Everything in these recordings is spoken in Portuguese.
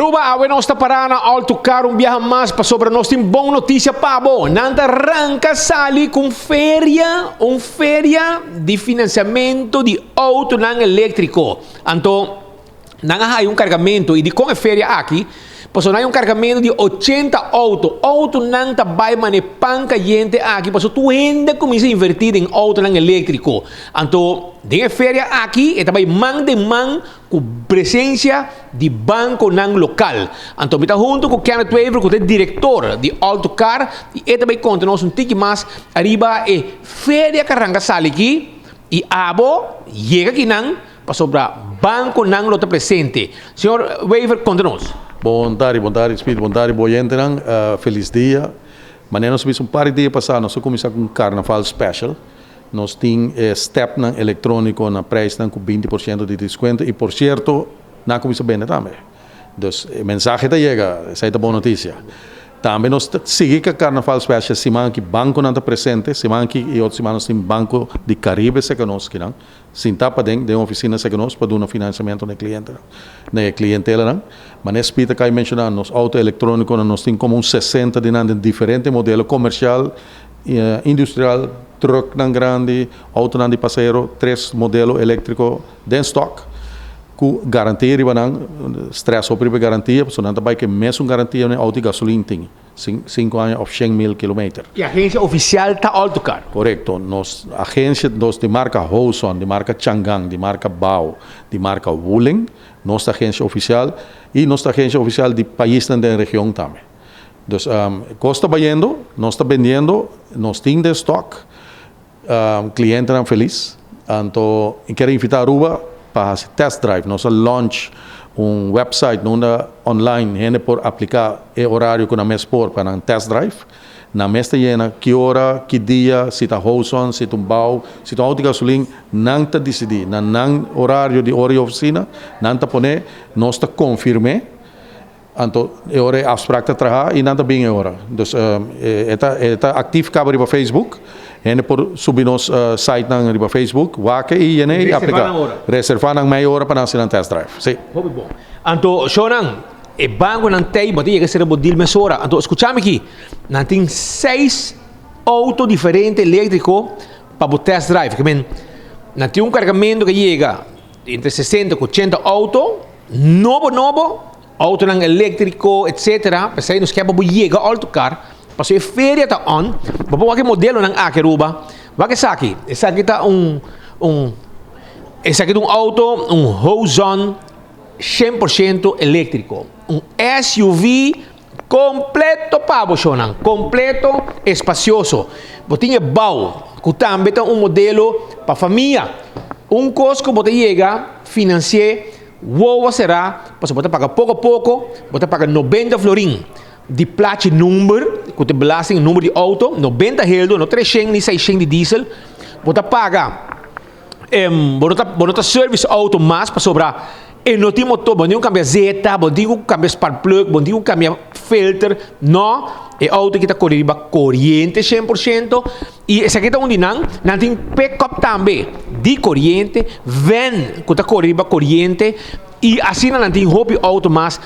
Aruba, a nós está parando autocar viaje mais para sobre nós tem boa notícia pabo. Nanta arranca sali com feria de financiamento de auto não elétrico. Então, não há cargamento e de com a feria aqui, passou não cargamento de 80 auto não tá vai mane panca gente aqui, passou tu ainda começa a invertir em auto não elétrico. Então, de feria aqui, e também man com presença de banco não local. Então, está junto com o Kenneth Weaver, que é diretor de Autocar, e também conta nós tique mais arriba e feria que arranca sali aqui, e abo, chega aqui não, para sobrar banco não lo está presente. Senhor Weaver, conta-nos. Bom tarde, Speed, bom tarde, boa gente, feliz dia. Mas nós temos par de dias passados, nós começamos com um carnaval special. Nós temos step eletrônico na preço com 20% de desconto e, por certo, não começamos bem também. Então, o mensagem está chega, essa é a boa notícia. Também nós seguimos com o carnaval special, semana que banco não está presente, semana que e outra semana nós temos banco de Caribe, se conosco, não? Sem tapa dentro de uma oficina se conosco para dar um financiamento na clientela, não? Mas nesse pita que eu mencionei, nos auto eletrônicos, nós temos como 60 de diferentes modelos comercial, industrial, truck não grande, auto não de passeiro, 3 modelos elétricos de stock. Com garantia, stress ou primeira garantia, porque não vai que mesmo garantia no auto de gasolina tem 5 anos ou 100.000 km. E a agência oficial está Autocar? Correto. Nos agência de marca Howson, de marca Changang, de marca Bao, de marca Wuling, nossa agência oficial e nossa agência oficial de país da região também. Então, costa vendendo, nós está vendendo, nós temos de stock, cliente é feliz. Então, quero invitar a Aruba para test drive. Nós launch website online, gente por aplicar o horário que nós por para um test drive. Na mesta llena, que hora, que dia, se está Howson, se está Bao, se está auto de gasolina, não está decidido. Não horário de hora de oficina, não está poner, nós está confirme. Então, é hora abstracta trabalhar e não está bem a hora. Então, está ativo para Facebook. Gente por subir nos site na Facebook, waque e gente aplicar. Reservar na meia hora para nós ir test drive. Sim. Muito bom. Então, Shonan, o banco não tem, mas tem ser bodil mesora. Então, escutame aqui, não tem 6 autos diferentes elétricos para o test drive. Não tem cargamento que chega entre 60 e 80 autos, novo, auto não elétrico, etc. Para sair nos quebra para chegar ao Autocar. Passou a feria está on, vamos ver modelo não há que Aruba. Vai que esse aqui está esse aqui é um auto, Howson 100% elétrico, SUV completo pavo, Shonan, completo espacioso. Botinha Bao, que também tem modelo para família. Custo que você chega financiar, será, você pode pagar pouco a pouco, você paga 90 florin. De plate number, que te belasting número de auto, 90 heldo, no 300 nem 600 de diesel, você paga, você service auto mais para sobrar, e não tem motor, você não cambia zeta, você não cambia spark plug, você não cambia filter, não, é auto que está correndo corrente 100%, e esse aqui está onde não tem pick-up também, de corrente, van, que está correndo corrente, e assim não tem hobby auto mais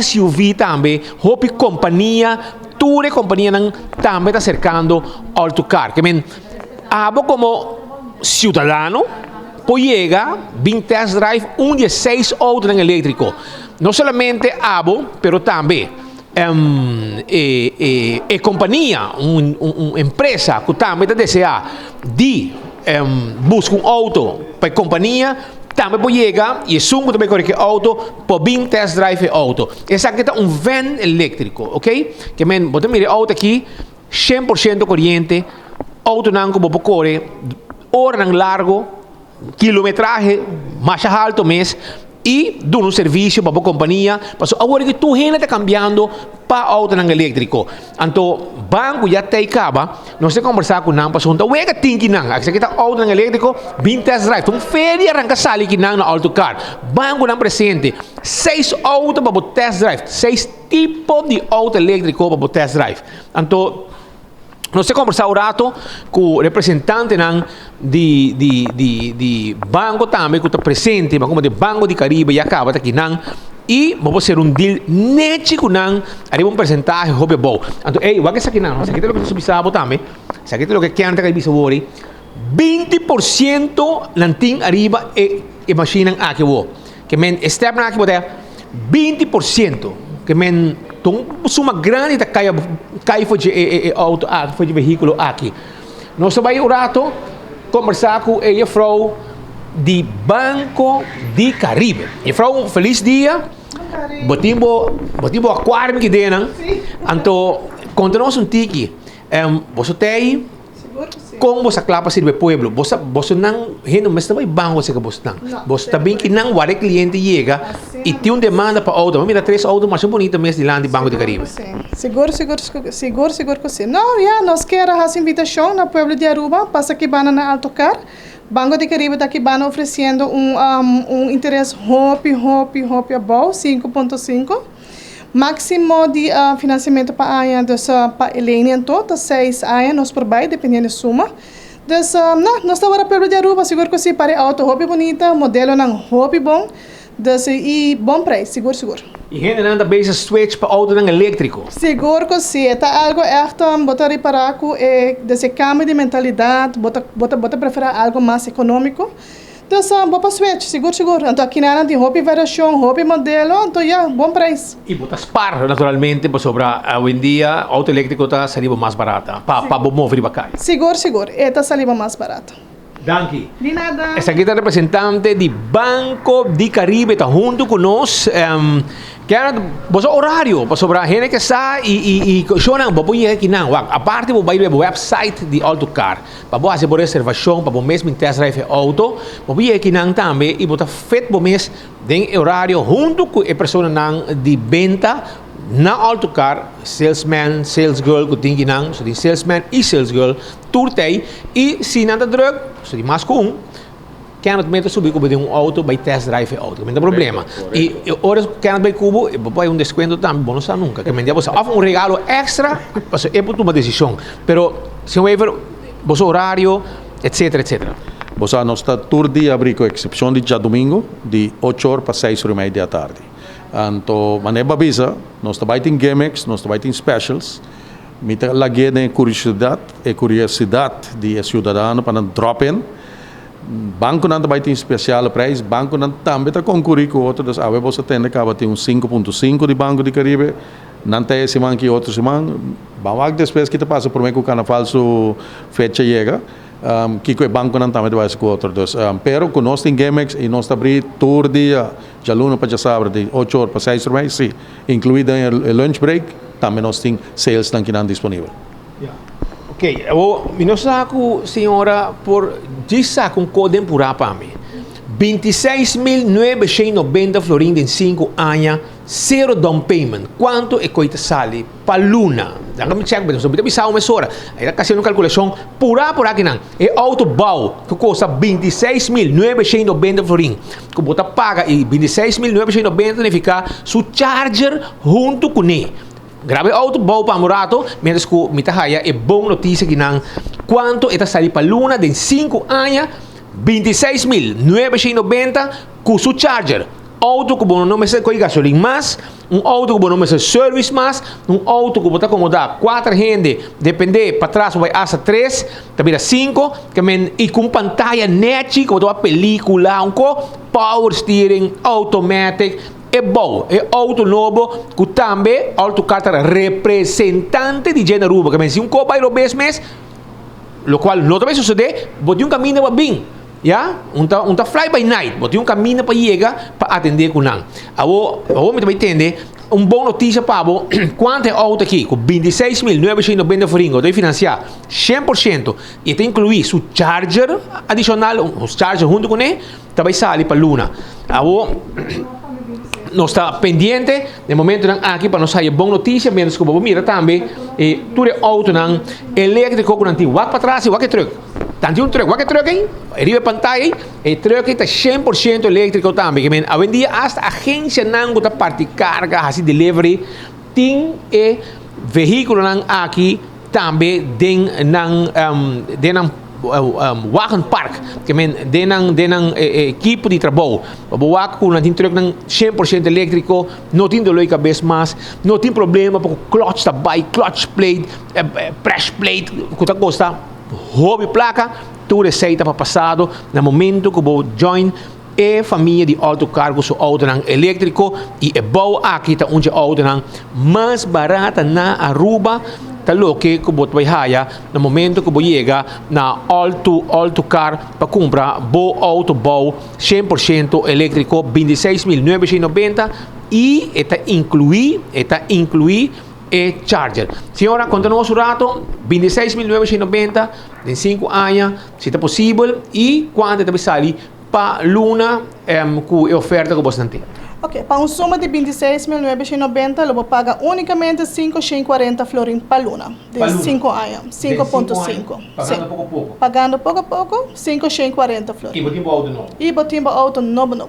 SUV também, hobby companhia, toda companhia também está cercando Autocar. Que abo como cidadano, pode chegar, vir test drive, de 6 autos elétricos. Não somente abo, mas também companhia, uma empresa que também está desejando de buscar auto para companhia, também pode chegar e sungo também corre que auto para vir test drive auto. Esse aqui é van elétrico, ok? Que você mira auto aqui 100% corrente, auto não como corre, hora não largo, quilometragem mais alto mês e dando serviço para a companhia. Agora que tu está cambiando para auto não elétrico. Então, banco já tem acaba, nós temos que conversar com não, para então, o que tem que não, aqui está auto não elétrico, 20 test drive, então, feria arranca sali que não no Autocar. Banco não presente, 6 autos para o test drive, 6 tipos de auto elétrico para o test drive. Então, nós temos conversado um rato com o representante de banco também, que está presente, mas como de Banco de Caribe, e acaba aqui, e vamos fazer deal net com não arriba percentuaje hobby bom. Então, wag sa kinang, sa kita lo que subisabo também, sa kita lo que kaya kay bisawori, 20% lanting arriba e machine aqui wo. Que men step na aqui bote 20%. Que men tung suma grande ta kaya foi auto foi de veículo aqui. Nós vai o rato conversar com a vrouw de Banco de Caribe. E vrouw, feliz dia. Botimbo aquário que dena. Então, conta-nos tiki. Você tem como você clapa sirve pueblo. Você não rende mas também banco você que você não. Você também que não o cliente chega e tem demanda para auto. Mira 3 autos mais bonita mesmo de lá de Banco de Caribe. Seguro que sim. Não, nós queremos essa invitação na pueblo de Aruba, passa aqui na Autocar. Banco de Caribe está aqui oferecendo interesse hopi bom, 5.5. Máximo de financiamento para a para elenento, 6 anos, nós providemos, dependendo da suma. Então, nós estamos para pueblo de Aruba, seguro que sim, para auto hopi bonita, modelo não hopi bom, e bom preço, seguro. E gente anda bem switch para auto não elétrico. Seguro que sim, está algo echt botar reparar com esse cambio de mentalidade, bota preferir algo mais econômico. Então, bota switch, seguro. Então, aqui na tem hobby variação, hobby modelo, então, bom preço. E bota spar, naturalmente, para sobrar, hoje em dia, auto elétrico está salindo mais barata, para mover para cá. Seguro, está salindo mais barato. Danke. De nada. Essa aqui é a representante do Banco de Caribe, está junto conosco. Que é o horário para sobrar gente que está e não vou ir aqui não. A parte vou ir no website de Autocar para fazer uma reservação para o mesmo test drive auto. Vou ir aqui não também e vou estar feito o mês de horário junto com a pessoa de venda na Autocar, salesman, salesgirl, que tem que não, so de salesman e salesgirl, turtei e se não está druk, so de mais com Kenneth mete subir como de auto by test drive auto, não tem problema. E horas Kenneth by cubo, vai desconto também, bom não sabe nunca. Que me dia você regalo extra, você é por uma decisão. Pero se eu ver você horário, etc. Você não está todo dia abrir com exceção de dia domingo, de 8 horas para 6h30 da tarde. Então, maneba visa, nós trabalhamos em Gamex, nós trabalhamos em Specials. Me lagi de curiosidade de cidadão para drop-in. Banco não vai ter especial preço, banco não também está concorrer com outros. A você tem que ter 5.5 de Banco de Caribe, não tem esse semana que outro semana. Vamos depois que te passa por mim que o carnaval sua fecha chega, que o banco não também vai ser com outros. Pero com nós tem Gamex e nós abrir todo dia, de aluno para sábado de 8 horas para 6 horas, sim, incluído o lunch break, também nós tem sales que não disponível. Ok, eu saco, senhora, por saco um código por para mim. 26.990 florins em 5 anos, zero down payment. Quanto é que sale para Luna? Dá me check, mas não bisa uma hora. Aí está fazendo calculação por aqui não. É auto bau que custa 26.990 florins. Que você paga e 26.990 tem que ficar su charger junto com ele. Grave auto bom para Morato, menos que me tahaya é bom notícia que não quanto está sair para Luna de 5 anos 26.990 com seu charger. Auto que não me com gasolina mais, auto que não me service mais, auto que você acomodar 4 gente, depende para trás vai asa 3, também 5, e com pantalla net, com uma película, power steering, automatic. É bom, é auto novo, que também Autocar é representante de Aruba, que se copa o mês, o qual não também sucede, bote caminho para bem, já? Fly by night, bote caminho para chegar para atender com não. Agora me também entende, boa notícia para você, quanto é auto aqui, com 26.990 forinhos, deve financiar 100% e tem incluir seu charger adicional, o charger junto com ele, também sai para Luna. Agora, nós está pendente, de momento aqui para nós sair boa notícia, menos que mira também, tudo é auto não elétrico com antigo, vai para trás e vai que truck. Tanto truck, vai que truck aí, arriba pantalla, e truck está 100% elétrico também, que hoje em dia hasta agência não está parte carga, assim delivery, tem veículo não aqui também den wagenpark, que men denang equipo de trabalho. Babuak kung natin truck ng 100% elétrico, não tem dor de cabeça mais, não tem problema porque clutch tabay, clutch plate, press plate, kuta costa, hobby placa, tu receita para passado, no momento que vou join e família de autocargo so auto ng elétrico e bom aqui tá onde auto ng mais barata na Aruba talo que kubot vai haya no momento que vou chega na autocar para comprar bo auto bom 100% elétrico 26.990 e está incluir e charger. Senhora, continua o rato 26.990 em 5 anos, se está possível e quando está sali para Luna com a oferta que você tem. Ok, para uma soma de 26.990, eu vou pagar unicamente 540 florin para Luna, de 5 anos, 5.5. Pagando pouco a pouco. Pagando pouco a pouco, 540 florin. E botimbo auto novo. E botimbo auto novo.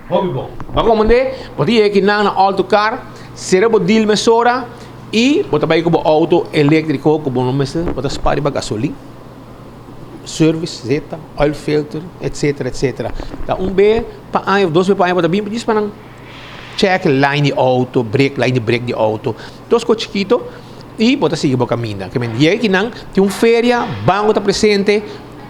Hobby bom. Mas como mandei, botimbo aqui na autocar, será bodil mesora e botamai com auto elétrico, como não me sei, botar spari para gasolina. Service, zeta, oil filter, etc. Da B para ano, 2 para ano, também diz para check line de auto, line de brake de auto, 2 coisas chiquito e bota seguir o caminho. Que men dia que não tem feria, banco está presente,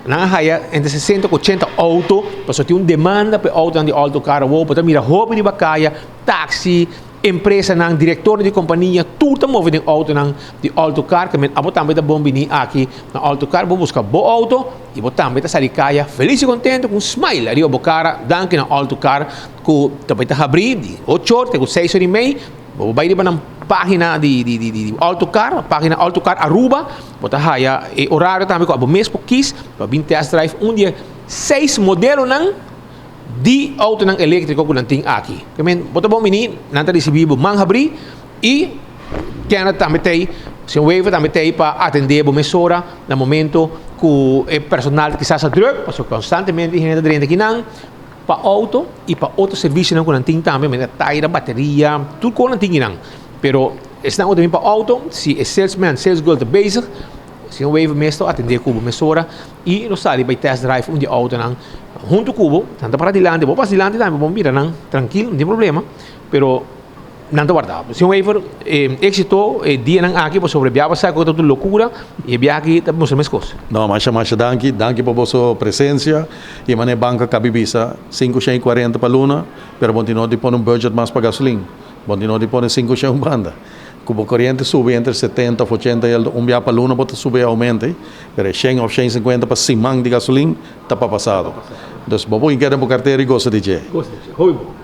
na haya entre 60 e 80 auto, para ter demanda para auto de autocar, ou para mira hobby de bacaia, táxi, empresa ng diretor de companhia, tudo move de auto de autocar, que men abo também da bom bini aqui na autocar, vou buscar bo auto e vou também da salicaya, feliz e contente com smile ali o bocara, danke na autocar, com também da abrir de 8 horas, com 6 horas e meia, vou vai de na página de autocar, página autocar Aruba, bota haya e horário também com abo mesmo quis, para vir test drive dia 6 modelo ng di auto ng elétrico que nanting aqui. Kami bota bom mini nanta recebibo manghabri e kaya também se wave também para atender bom mesora no momento que o personal que está druk, passo constantemente gente dentro aqui não para auto e para outro serviço não que nanting também, mas taira, bateria, tudo que nanting não. Pero está também para auto, se é salesman, sales girl te bezig, se wave mesto atender cubo mesora e no sali by test drive de auto não junto cubo, tanto para dilante, vou para dilante também, vamos virar não, tranquilo, não tem problema, pero não te guardava. Se um waiver éxito, dia não aqui, para sobreviver, sai com toda loucura, e via aqui, tá mostrando mais coisas. Não, mas danke por vossa presença, e mané banca cabibisa, 540 para Luna, pero continuo de pôr budget mais para gasolina, continuo de pôr 500 banda. Cubo corriente sube entre 70 e 80 e via para Luna bota sube e aumenta, pero 100 ou 150 para simang de gasolina, tá para passado. Então, vamos enquadrar para carteira e gosta de Jay.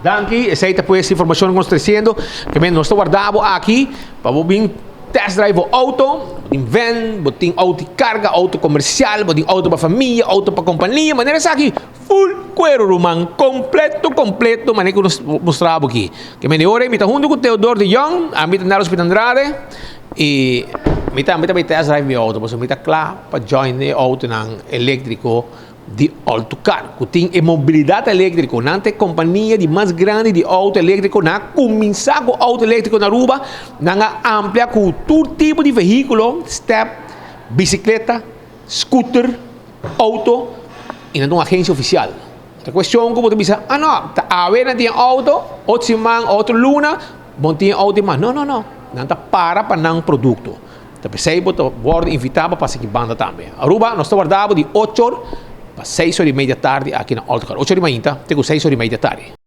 Danke, aceita pues informação que nós trazendo, que nós está guardado aqui, para vir test drive o auto, botin van, botin auto carga, auto comercial, botin auto para família, auto para companhia, maneira aqui, full cuero rumang, completo, maneira que nós mostrava aqui. Que ora, me está junto com o Teodoro de Jong, a mim está Hospital Andrade, e me está test drive o auto, me está claro para join o auto ng elétrico, de autocar, que tem mobilidade elétrica, não tem companhia de mais grande de auto elétrico, não começar com auto elétrico na Aruba, não amplia com todo tipo de veículo, step, bicicleta, scooter, auto, e não tem uma agência oficial. A questão que você diz, não, a ver não tem auto, outro semana, outro luna, não tem auto mais. Não, não está para não produto. Então, você pode invitar para seguir banda também. Aruba, nós estamos guardando de 8 horas, 6 horas e meia da tarde aqui na Autocar. 8 horas e meia, tenho 6 horas e meia da tarde.